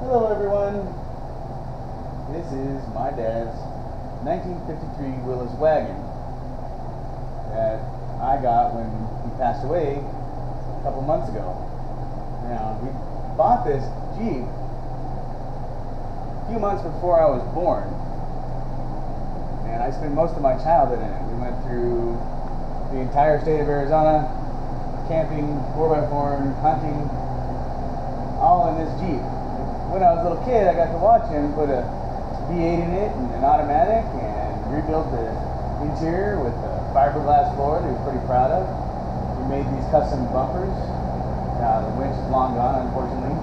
Hello everyone, this is my dad's 1953 Willys wagon that I got when he passed away a couple months ago. Now, we bought this Jeep a few months before I was born, and I spent most of my childhood in it. We went through the entire state of Arizona, camping, 4x4, hunting, all in this Jeep. When I was a little kid, I got to watch him put a V8 in it and an automatic and rebuild the interior with a fiberglass floor that he was pretty proud of. We made these custom bumpers. The winch is long gone, unfortunately.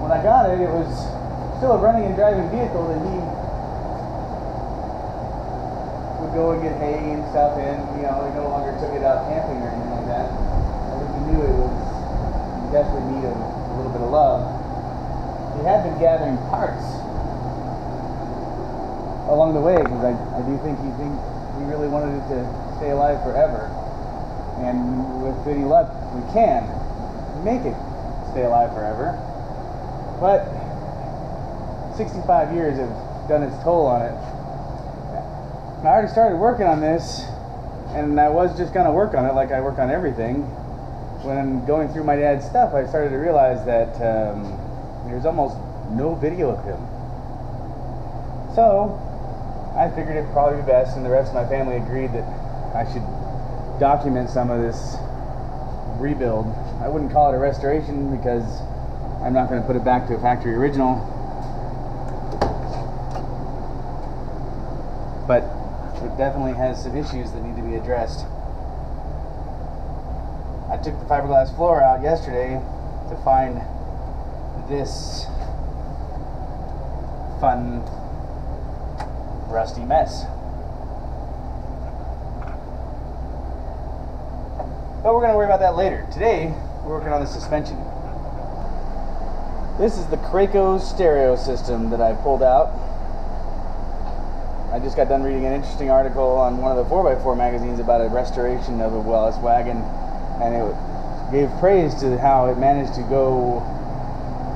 When I got it, it was still a running and driving vehicle that he would go and get hay and stuff in. You know, he no longer took it out camping or anything like that. I think he knew it was desperately need of a little bit of love. He had been gathering parts along the way because I do think he really wanted it to stay alive forever. And with any luck, we can make it stay alive forever. But 65 years have done its toll on it. And I already started working on this, and I was just going to work on it like I work on everything. When going through my dad's stuff, I started to realize that there's almost no video of him. So I figured it'd probably be best, and the rest of my family agreed that I should document some of this rebuild. I wouldn't call it a restoration because I'm not going to put it back to a factory original, but it definitely has some issues that need to be addressed. I took the fiberglass floor out yesterday to find this fun, rusty mess. But we're going to worry about that later. Today, we're working on the suspension. This is the Kraco stereo system that I pulled out. I just got done reading an interesting article on one of the 4x4 magazines about a restoration of a Willys wagon, and it gave praise to how it managed to go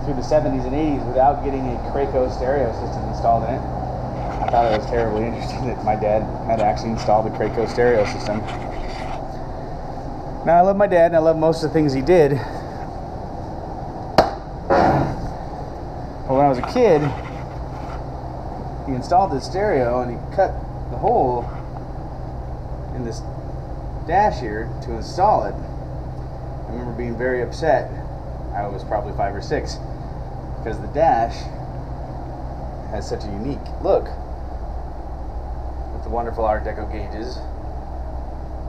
through the 70s and 80s without getting a Kraco stereo system installed in it. I thought it was terribly interesting that my dad had actually installed the Kraco stereo system. Now, I love my dad and I love most of the things he did. But when I was a kid, he installed the stereo and he cut the hole in this dash here to install it. I remember being very upset. I was probably 5 or 6 because the dash has such a unique look with the wonderful Art Deco gauges.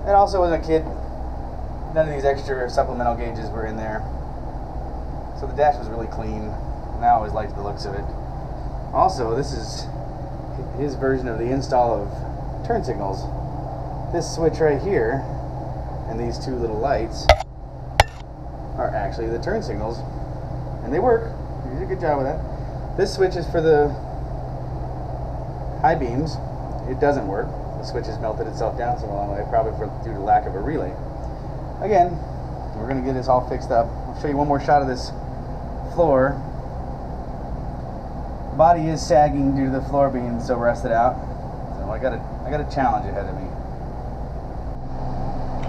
And also as a kid, none of these extra supplemental gauges were in there, so the dash was really clean, and I always liked the looks of it. Also, this is his version of the install of turn signals. This switch right here and these two little lights are actually the turn signals, and they work. He did a good job with that. This switch is for the high beams. It doesn't work. The switch has melted itself down so long, probably due to lack of a relay. Again, we're going to get this all fixed up. I'll show you one more shot of this floor. The body is sagging due to the floor being so rusted out. So I got a challenge ahead of me.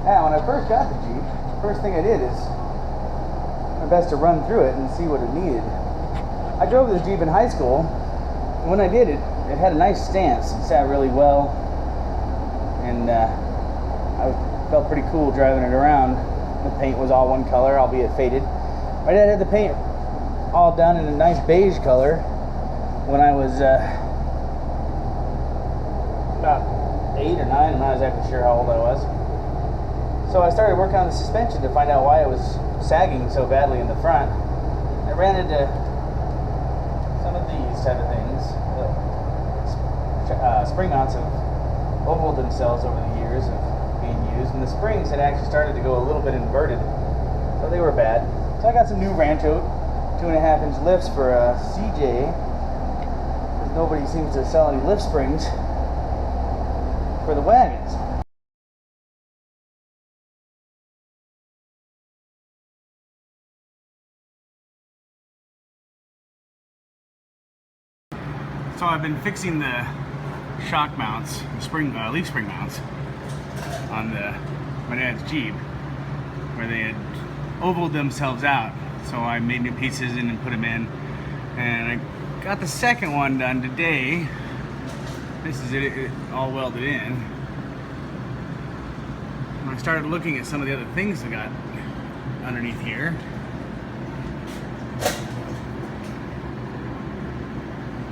Now, when I first got the Jeep, the first thing I did is my best to run through it and see what it needed. I drove this Jeep in high school, and when I did it, it had a nice stance. It sat really well, and I felt pretty cool driving it around. The paint was all one color, albeit faded. My dad had the paint all done in a nice beige color when I was about 8 or 9. I'm not exactly sure how old I was. So I started working on the suspension to find out why it was sagging so badly in the front. I ran into some of these type of things. Spring mounts have ovaled themselves over the years of being used, and the springs had actually started to go a little bit inverted, so they were bad. So I got some new Rancho 2.5-inch lifts for a CJ, because nobody seems to sell any lift springs for the wagons. So I've been fixing the shock mounts, the spring, leaf spring mounts on my dad's Jeep, where they had ovaled themselves out. So I made new pieces and then put them in, and I got the second one done today. This is it all welded in. And I started looking at some of the other things that got underneath here.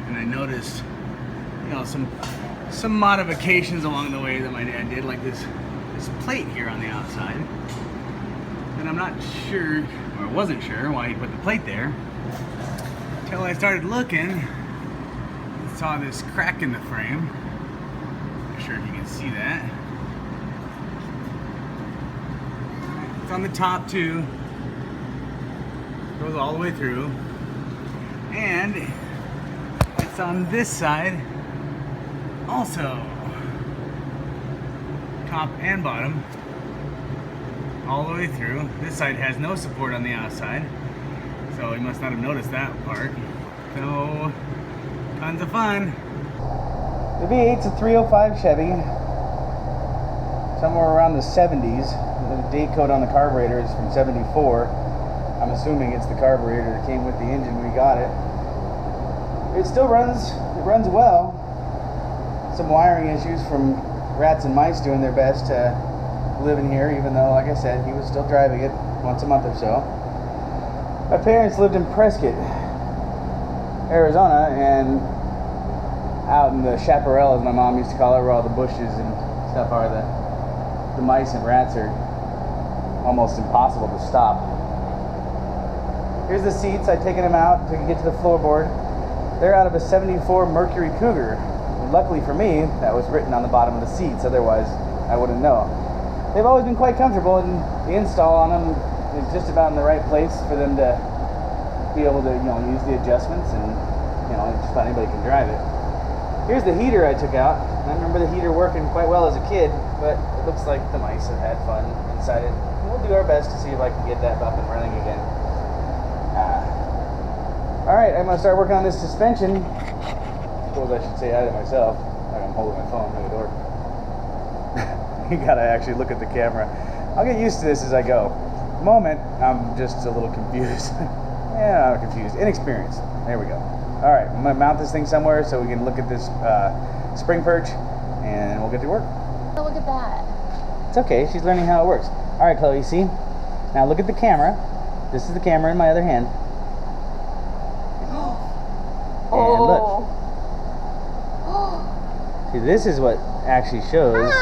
And I noticed, you know, some modifications along the way that my dad did, like this plate here on the outside. And I'm not sure, or I wasn't sure why he put the plate there, until I started looking and saw this crack in the frame. Not sure if you can see that. It's on the top too. Goes all the way through. And it's on this side also. Top and bottom. All the way through. This side has no support on the outside, so he must not have noticed that part. So, tons of fun. The V8's a 305 Chevy, somewhere around the 70s. The date code on the carburetor is from 74. I'm assuming it's the carburetor that came with the engine when we got it. It still runs. It runs well. Some wiring issues from rats and mice doing their best to live in here, even though, like I said, he was still driving it once a month or so. My parents lived in Prescott, Arizona, and out in the chaparral, as my mom used to call it, where all the bushes and stuff are, the mice and rats are almost impossible to stop. Here's the seats. I've taken them out to get to the floorboard. They're out of a 74 Mercury Cougar. Luckily for me, that was written on the bottom of the seats, otherwise I wouldn't know. They've always been quite comfortable, and the install on them is just about in the right place for them to be able to, you know, use the adjustments, and, you know, just about anybody can drive it. Here's the heater I took out. I remember the heater working quite well as a kid, but it looks like the mice have had fun inside it. We'll do our best to see if I can get that up and running again. Alright, I'm going to start working on this suspension. I suppose I should say hi to myself. Like I'm holding my phone by the door. You gotta actually look at the camera. I'll get used to this as I go. At the moment, I'm just a little confused. Yeah, I'm confused. Inexperienced. There we go. Alright, I'm going to mount this thing somewhere so we can look at this spring perch, and we'll get to work. Oh, look at that. It's okay, she's learning how it works. Alright, Chloe, see? Now look at the camera. This is the camera in my other hand. And look. See, this is what actually shows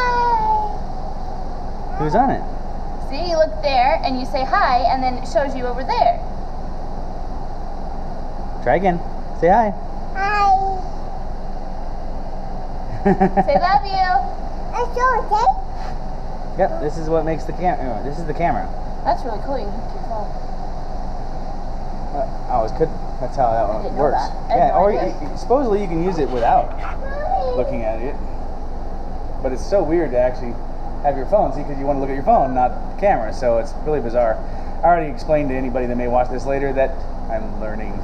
who's on it. See, you look there and you say hi, and then it shows you over there. Try again. Say hi. Hi. Say love you. Okay. Yep, this is what makes the camera. This is the camera. That's really cool. You can hook to your phone. I always could. That's how that one works. Yeah, or supposedly you can use it without looking at it. But it's so weird to actually have your phone, see, because you want to look at your phone, not the camera. So it's really bizarre. I already explained to anybody that may watch this later that I'm learning.